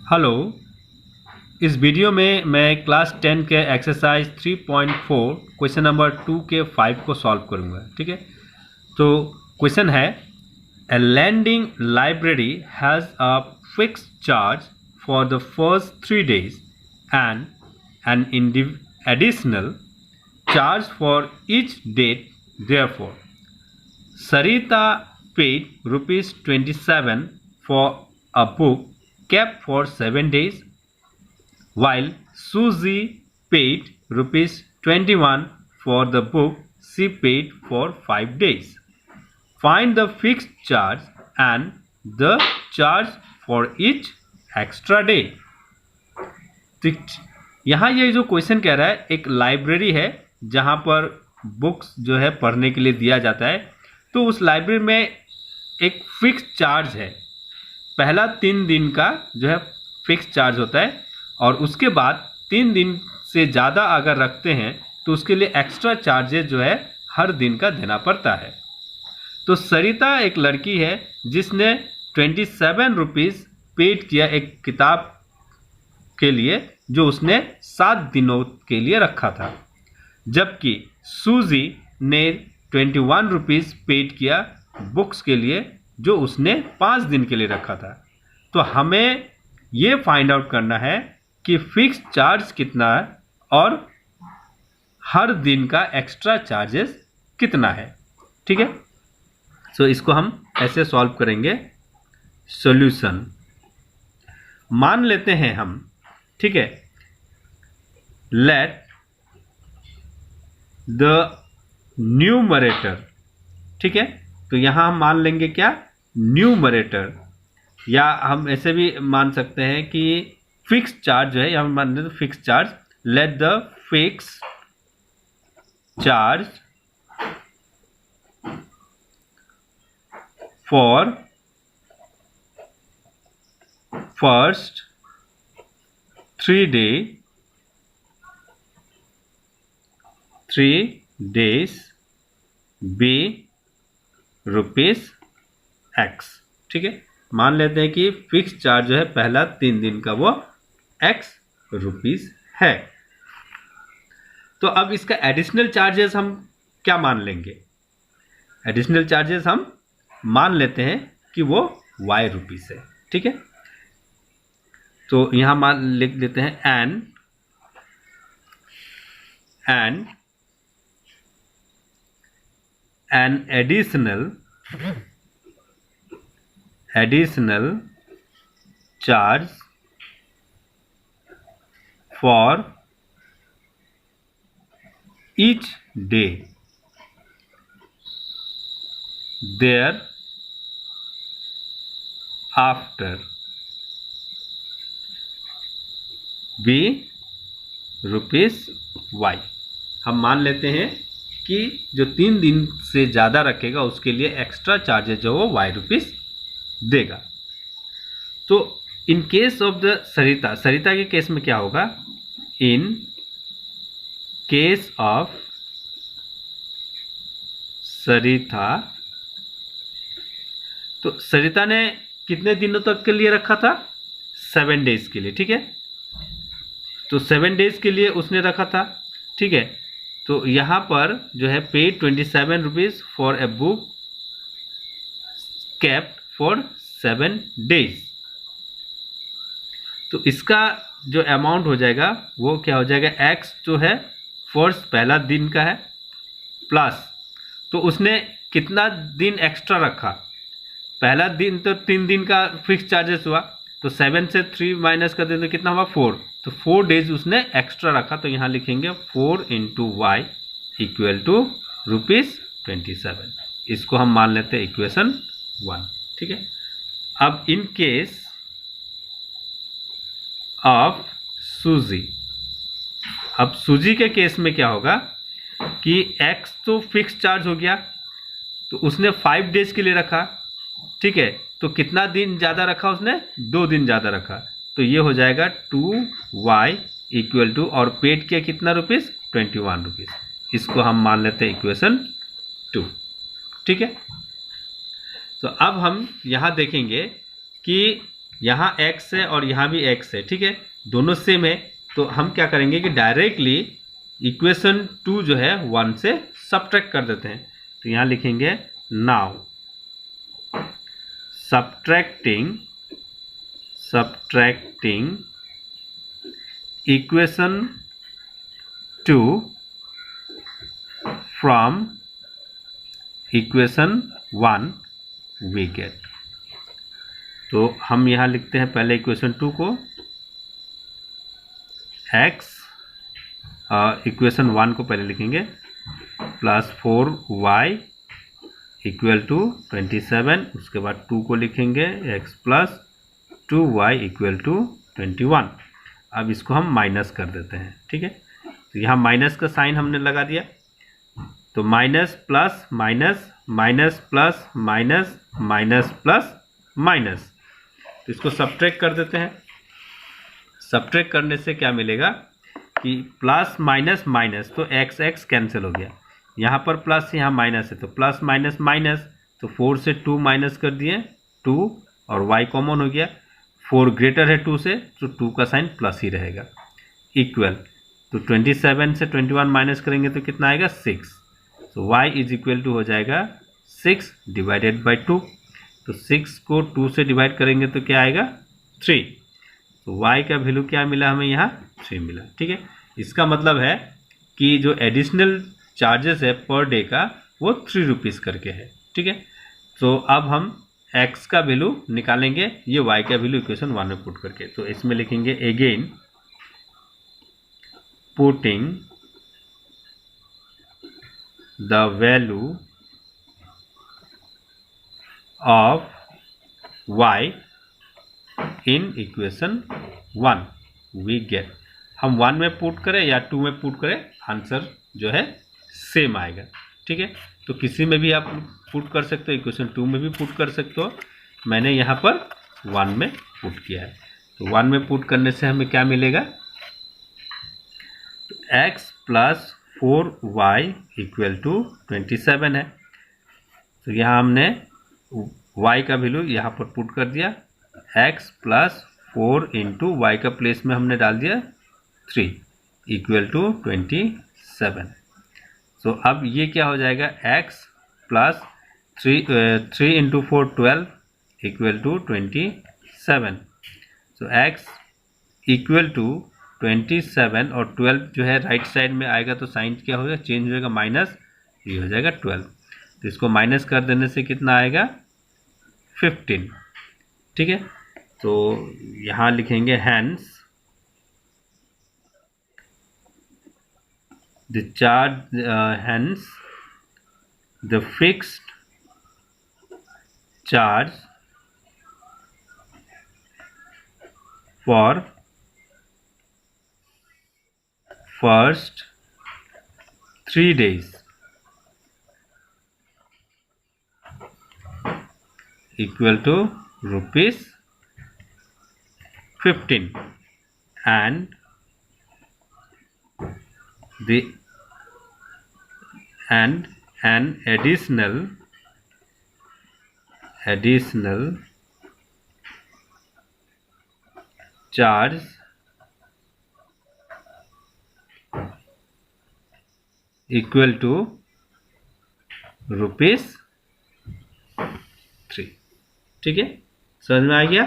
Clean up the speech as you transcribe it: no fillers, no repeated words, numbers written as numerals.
Hello. इस video में मैं क्लास 10 के एक्सरसाइज 3.4 क्वेश्चन नंबर 2 के 5 को सॉल्व करूंगा। ठीक है, तो क्वेश्चन है a lending library has a fixed charge for the first 3 days and an additional charge for each date. Therefore Sarita paid ₹27 for a book kept for 7 days, while Susie paid ₹21 for the book she paid for 5 days. Find the fixed charge and the charge for each extra day. तो यहाँ ये जो question कह रहा है, एक library है जहाँ पर बुक्स जो है पढ़ने के लिए दिया जाता है। तो उस लाइब्रेरी में एक फिक्स चार्ज है। पहला 3 दिन का जो है फिक्स चार्ज होता है और उसके बाद 3 दिन से ज़्यादा अगर रखते हैं तो उसके लिए एक्स्ट्रा चार्जेस जो है हर दिन का देना पड़ता है। तो सरिता एक लड़की है जिसने 27 रुपीज़ पेड किया एक किताब के लिए जो उसने 7 दिनों के लिए रखा था, जबकि सूजी ने 21 रुपीज़ पेड किया बुक्स के लिए जो उसने 5 दिन के लिए रखा था। तो हमें ये फाइंड आउट करना है कि फिक्स चार्ज कितना है और हर दिन का एक्स्ट्रा चार्जेस कितना है। ठीक है, सो इसको हम ऐसे सॉल्व करेंगे। सॉल्यूशन मान लेते हैं हम, ठीक है, लेट द न्यूमरेटर, ठीक है, तो यहां हम मान लेंगे क्या, न्यूमरेटर, या हम ऐसे भी मान सकते हैं कि फिक्स चार्ज जो है, यहां मान लेते fix charge. Let the fix charge for first 3 days बी ₹X। ठीक है, मान लेते हैं कि फिक्स चार्ज जो है पहला 3 दिन का वो X रुपीस है। तो अब इसका एडिशनल चार्जेस हम क्या मान लेंगे? एडिशनल चार्जेस हम मान लेते हैं कि वो Y रुपीस है। ठीक है, तो यहां मान लिख लेते हैं and an additional charge for each day thereafter be ₹Y। हम मान लेते हैं कि जो 3 दिन से ज़्यादा रखेगा उसके लिए एक्स्ट्रा चार्जेज जो वो Y रुपीस देगा। तो इन केस ऑफ द सरिता के केस में क्या होगा? इन केस ऑफ सरिता, तो सरिता ने कितने दिनों तक के लिए रखा था? 7 डेज के लिए। ठीक है, तो 7 डेज के लिए उसने रखा था। ठीक है, तो यहाँ पर जो है paid 27 rupees for a book kept for 7 days. तो इसका जो अमाउंट हो जाएगा वो क्या हो जाएगा? X जो है फर्स्ट पहला दिन का है, प्लस तो उसने कितना दिन एक्स्ट्रा रखा? पहला दिन तो 3 दिन का फिक्स चार्जेस हुआ, तो 7 से 3 माइनस कर दें तो कितना हुआ? 4। तो 4 डेज उसने एक्स्ट्रा रखा, तो यहाँ लिखेंगे 4 × Y इक्वल टू ₹27। इसको हम मान लेते हैं इक्वेशन 1। ठीक है, अब इन केस ऑफ सूजी, अब सूजी के केस में क्या होगा कि X तो फिक्स चार्ज हो गया, तो उसने 5 डेज के लिए रखा। ठीक है, तो कितना दिन ज़्यादा रखा उसने? 2 दिन ज़्यादा रखा, तो ये हो जाएगा 2Y इक्वल टू, और पेड किया कितना रुपीस? 21 रुपीस। इसको हम मान लेते हैं इक्वेशन 2। ठीक है, तो अब हम यहाँ देखेंगे कि यहाँ x है और यहाँ भी x है, ठीक है, दोनों सेम है। तो हम क्या करेंगे कि डायरेक्टली इक्वेशन 2 जो है 1 से सब्ट्रैक्ट कर देते हैं। तो यहाँ लिखेंगे now subtracting equation 2 from equation 1 we get. तो हम यहाँ लिखते हैं पहले इक्वेशन 2 को, x इक्वेशन 1 को पहले लिखेंगे प्लस 4y इक्वल टू 27, उसके बाद 2 को लिखेंगे x plus 2y equal to 21। अब इसको हम माइनस कर देते हैं, ठीक है। तो यहाँ माइनस का साइन हमने लगा दिया, तो minus plus minus, minus plus minus, minus plus minus, तो इसको सब्ट्रैक्ट कर देते हैं। सब्ट्रैक्ट करने से क्या मिलेगा कि प्लस माइनस माइनस, तो एक्स एक्स कैंसिल हो गया, यहाँ पर प्लस यहाँ माइनस है, तो प्लस माइनस माइनस, तो 4 से 2 माइनस कर दिए 2 और y कॉमन हो गया, 4 ग्रेटर है 2 से, तो 2 का साइन प्लस ही रहेगा, इक्वल, तो 27 से 21 माइनस करेंगे तो कितना आएगा 6, तो y इज इक्वल टू हो जाएगा 6 डिवाइडेड बाई 2, तो 6 को 2 से डिवाइड करेंगे तो क्या आएगा 3, तो y का वैल्यू क्या मिला हमें यहाँ 3 मिला, ठीक है। इसका मतलब है कि जो एडिशनल चार्जेस है पर डे का वो 3 रुपीज़ करके है, ठीक है। तो अब हम x का वैल्यू निकालेंगे ये y का वैल्यू इक्वेशन 1 में पुट करके, तो इसमें लिखेंगे again putting the value of y in equation 1 we get. हम 1 में पुट करें या 2 में पुट करें, आंसर जो है सेम आएगा, ठीक है। तो किसी में भी आप पुट कर सकते हो, इक्वेशन 2 में भी पुट कर सकते हो, मैंने यहाँ पर 1 में पुट किया है। तो 1 में पुट करने से हमें क्या मिलेगा, तो x plus 4y equal to 27 है, तो यहाँ हमने y का वैल्यू यहाँ पर पुट कर दिया, x प्लस 4 इंटू वाई का प्लेस में हमने डाल दिया 3 इक्वल टू 27। तो अब ये क्या हो जाएगा, x plus 3 into 4 12 equal to 27। तो x इक्वल टू 27 और 12 जो है राइट साइड में आएगा तो साइन क्या होगा, चेंज हो जाएगा माइनस, ये हो जाएगा 12, तो इसको माइनस कर देने से कितना आएगा 15, ठीक है। तो यहाँ लिखेंगे hence the charge hence the fixed charge for first 3 days equal to rupees 15 and an additional charge equal to rupees 3, ठीक है, समझ में आ गया।